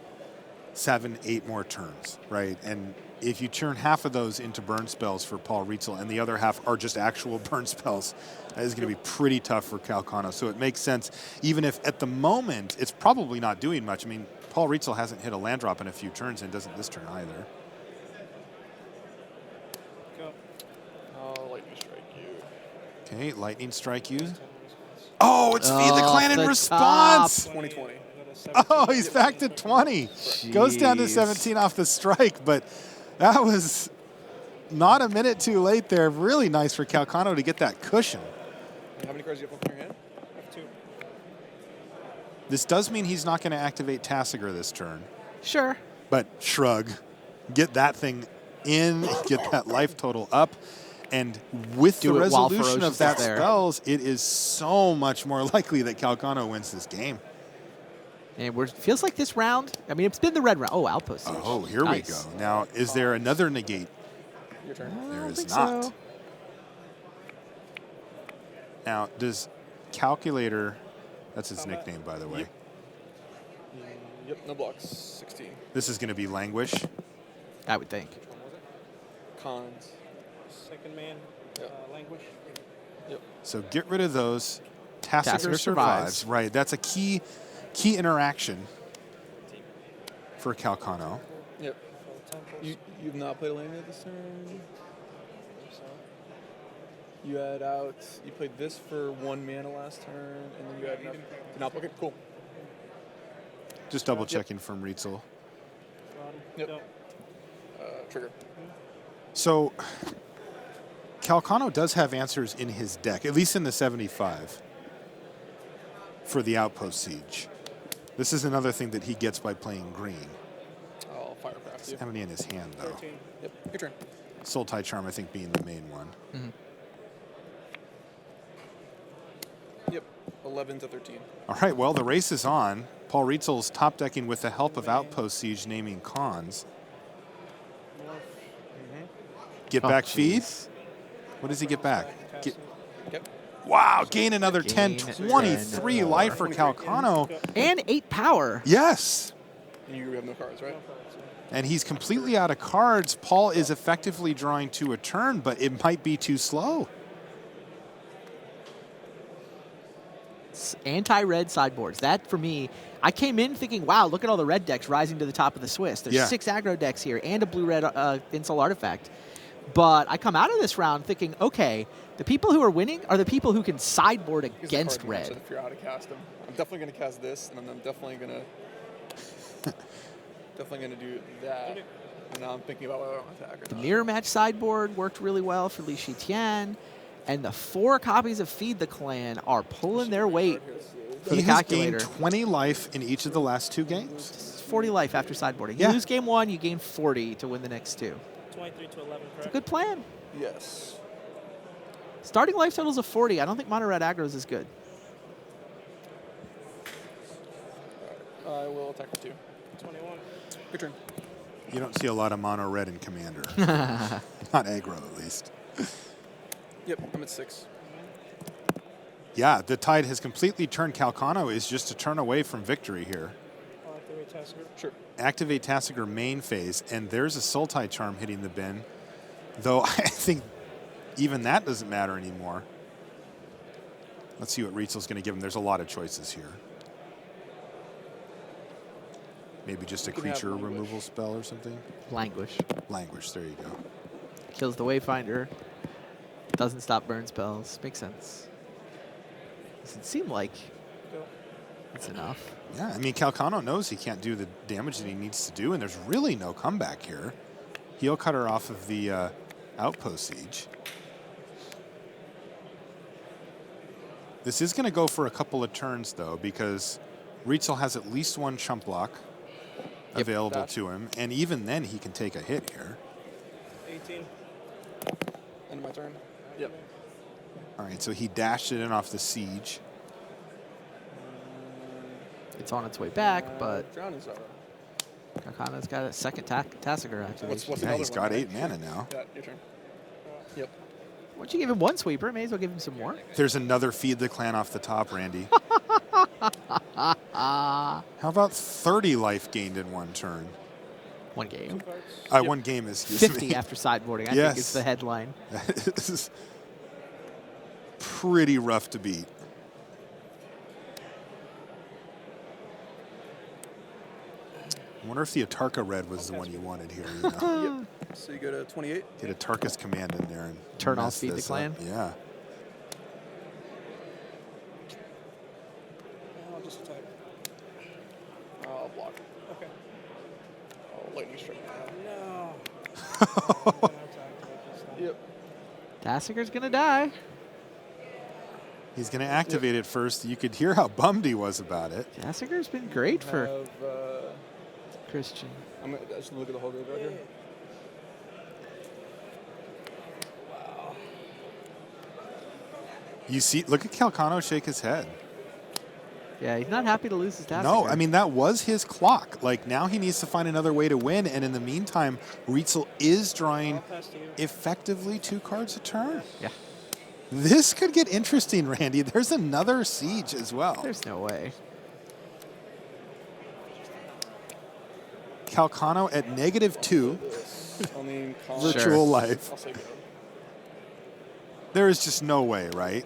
7, 8 more turns, right? And if you turn half of those into burn spells for Paul Rietzl and the other half are just actual burn spells, that is going to be pretty tough for Calcano. So it makes sense, even if at the moment it's probably not doing much. I mean, Paul Rietzl hasn't hit a land drop in a few turns and doesn't this turn either. Go. Oh, Lightning Strike you. Okay, Lightning Strike you. Oh, it's Feed the Clan in response. 2020. Oh, he's back to 20. Goes down to 17 off the strike, but that was not a minute too late there. Really nice for Calcano to get that cushion. How many cards do you have up in your hand? I have 2. This does mean he's not going to activate Tassiger this turn. Sure. But shrug. Get that thing in, get that life total up. And with Do the it while resolution Ferocious of is that there. spells, it is so much more likely that Calcano wins this game. And feels like this round, I mean, it's been the red round. Oh, Outpost Siege. Oh, here Nice. we go. Now, is there another negate? Your turn. I There don't is think not. so. Now, does Calculator, that's his Combat. nickname, by the way. Yep. Yep, no blocks. 16. This is going to be Languish. I would think. Which one was it? Cons. Second man, Yep. languish. Yep. So get rid of those. Tassiger Tassiger survives. survives. Right, that's a key interaction for Calcano. Yep. So temples. You've not played a land yet this turn. So, You had out. You played this for 1 mana last turn, and then you had enough. Not okay. Cool. Just double checking from Rietzl. Yep. Trigger. So Calcano does have answers in his deck, at least in the 75, for the Outpost Siege. This is another thing that he gets by playing green. I'll Firecraft you. How many in his hand, though? 13. Yep. Your turn. Sultai Charm, I think, being the main one. Yep. 11 to 13. All right, well, the race is on. Paul Rietzl's top decking with the help of Outpost Siege, naming cons. Get Oh, back feed? jeez. What does he get back? Get, Yep. wow, gain another 10, Gain 23 10 life for Calcano. And 8 power. Yes. You have no cards, right? And he's completely out of cards. Paul is effectively drawing to a turn, but it might be too slow. Anti-red sideboards. That, for me, I came in thinking, wow, look at all the red decks rising to the top of the Swiss. There's Yeah. 6 aggro decks here and a blue-red Insult Artifact. But I come out of this round thinking, okay, the people who are winning are the people who can sideboard Here's the against card match red. If you're out to cast them, I'm definitely going to cast this, and then I'm definitely going to do that. And now I'm thinking about whether I want to attack or The not. mirror match sideboard worked really well for Shi Tian. And the 4 copies of Feed the Clan are pulling their weight for He the has calculator. gained 20 life in each of the last 2 games. It's 40 life after sideboarding. Yeah. You lose game 1, you gain 40 to win the next 2. 23 to 11, It's a correct? good plan. Yes. Starting life totals of 40. I don't think Mono Red Aggro is as good. I will attack for 2. 21. Your turn. You don't see a lot of mono red in Commander. Not aggro, at least. Yep, I'm at 6. Yeah, the tide has completely turned. Calcano is just a turn away from victory here. I'll activate Tasker. Sure. Activate Tassiger main phase, and there's a Sultai Charm hitting the bin. Though I think even that doesn't matter anymore. Let's see what Rietzl's going to give him. There's a lot of choices here. Maybe just a You can have creature Languish. removal spell or something. Languish. Languish, there you go. Kills the Wayfinder. Doesn't stop burn spells. Makes sense. Doesn't seem like it's enough. Yeah, I mean, Calcano knows he can't do the damage that he needs to do, and there's really no comeback here. He'll cut her off of the Outpost Siege. This is going to go for a couple of turns, though, because Rietzl has at least 1 chump block available Dash. to him, and even then he can take a hit here. 18. End of my turn. Yep. All right, so he dashed it in off the Siege. It's on its way back, but Drowning Sorrow. Calcano's got a second Tassiger activation. What's Yeah, another he's one, got right? 8 mana now. Yeah, your turn. Yep. Why don't you give him 1 sweeper? May as well give him some more. There's another Feed the Clan off the top, Randy. How about 30 life gained in 1 turn? 1 game. Cards. 1 game, excuse 50 me. after sideboarding, I Yes. think is the headline. This is pretty rough to beat. I wonder if the Atarka red was the one you wanted here. You know? Yep. So you go to 28. Get Atarka's command in there and Turn off mess Feed the this Clan? up. Yeah. I'll just attack. I'll block. Okay. I'll lightning strike. No. I'm gonna attack this time. Yep. Tassiger's going to die. He's going to activate it first. You could hear how bummed he was about it. Tassiger's been great for Have, Christian. I'm gonna just look at the whole grid right here. You see, look at Calcano shake his head. Yeah, he's not happy to lose his task. No, I mean, that was his clock. Like, now he needs to find another way to win, and in the meantime, Rietzl is drawing effectively 2 cards a turn. Yeah. This could get interesting, Randy. There's another siege as well. There's no way. Calcano at -2. Virtual Sure. life. I'll say go. There is just no way, right?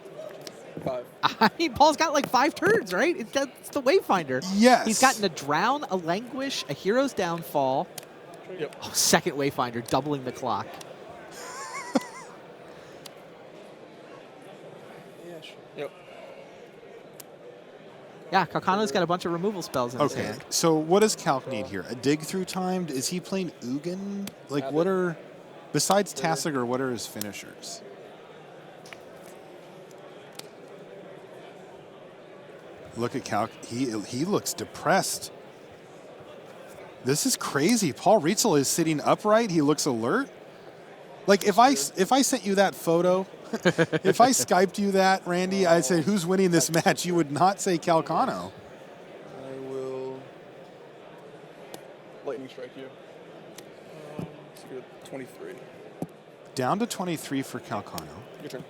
5. I mean, Paul's got like 5 turns, right? It's the Wayfinder. Yes. He's gotten a Drown, a Languish, a Hero's Downfall. Yep. Oh, second Wayfinder, doubling the clock. Yeah, sure. Yep. Yeah, Calcano's got a bunch of removal spells in his Okay, hand. so what does Calc need here? A dig through time? Is he playing Ugin? Like, what are, besides Tassiger, what are his finishers? Look at Calc. He looks depressed. This is crazy. Paul Rietzl is sitting upright. He looks alert. Like, if I sent you that photo, if I Skyped you that, Randy, I said, who's winning this match? You would not say Calcano. I will lightning strike you. So you're at 23. Down to 23 for Calcano. Your turn.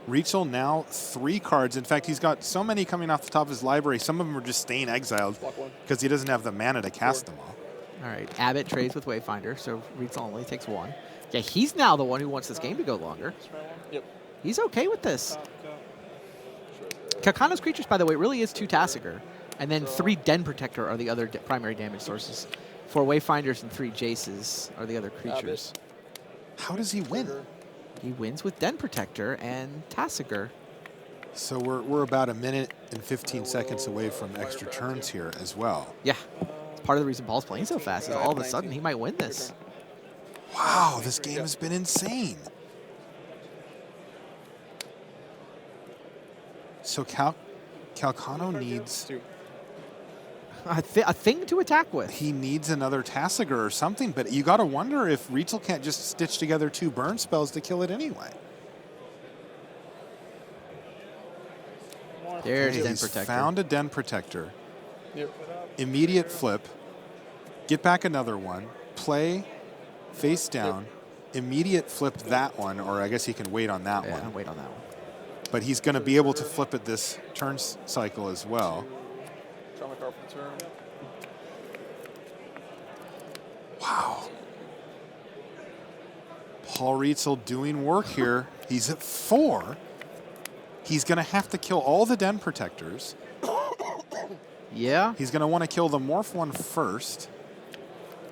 Rietzl now 3 cards. In fact, he's got so many coming off the top of his library. Some of them are just staying exiled Block 1. because he doesn't have the mana to cast them all. All right, Abbott trades with Wayfinder, so Rietzl only takes 1. Yeah, he's now the one who wants this game to go longer. Yep. He's okay with this. Calcano's creatures, by the way, really is 2 Tassiger, and then 3 Den Protector are the other primary damage sources. 4 Wayfinders and 3 Jaces are the other creatures. How does he win? He wins with Den Protector and Tassiger. So we're about 1 minute and 15 seconds away from extra turns here as well. Yeah. It's part of the reason Paul's playing so fast is all of a sudden he might win this. Wow, this game has been insane. So Calcano needs... A thing to attack with. He needs another Tassiger or something, but you got to wonder if Rietzl can't just stitch together 2 burn spells to kill it anyway. There's Okay, Den he's Protector. found a Den Protector. Yep. Immediate flip. Get back another one. Play face down. Immediate flip that one, or I guess he can wait on that Yeah, one. wait on that one. But he's going to be able to flip it this turn cycle as well. Draw my card for the turn. Wow. Paul Rietzl doing work here. He's at 4. He's going to have to kill all the Den Protectors. Yeah, He's going to want to kill the Morph one first.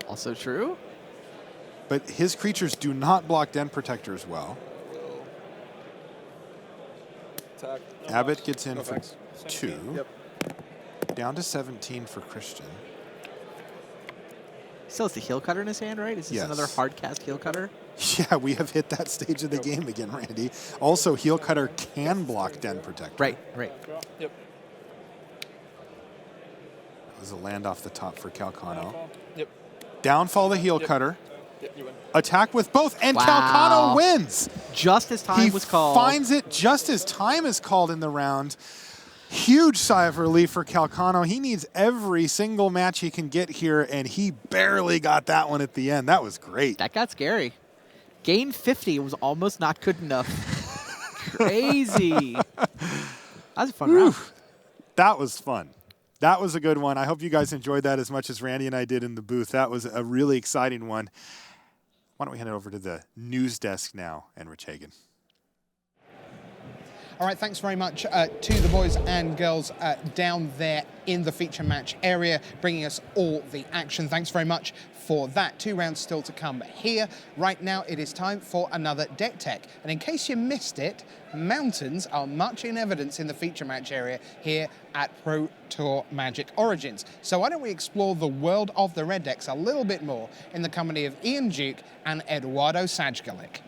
also true. But his creatures do not block Den Protectors well. Attack. Abbott gets in No for thanks. 2. Yep. Down to 17 for Christian. Still has the heel cutter in his hand, right? Is this Yes. another hard cast heel cutter? Yeah, we have hit that stage of the game again, Randy. Also, Heel Cutter can block Den Protector. Right. Yep. That was a land off the top for Calcano. Yep. Downfall the Heel Yep. Cutter. Yep. You win. Attack with both, and Wow. Calcano wins. Just as time He was called. finds it just as time is called in the round. Huge sigh of relief for Calcano. He needs every single match he can get here, and he barely got that one at the end. That was great. That got scary. Gain 50 was almost not good enough. Crazy. That was a fun round. That was fun. That was a good one. I hope you guys enjoyed that as much as Randy and I did in the booth. That was a really exciting one. Why don't we hand it over to the news desk now and Rich Hagan. All right, thanks very much to the boys and girls down there in the feature match area, bringing us all the action. Thanks very much for that. 2 rounds still to come here. Right now, it is time for another deck tech. And in case you missed it, mountains are much in evidence in the feature match area here at Pro Tour Magic Origins. So why don't we explore the world of the red decks a little bit more in the company of Ian Duke and Eduardo Sajgalik.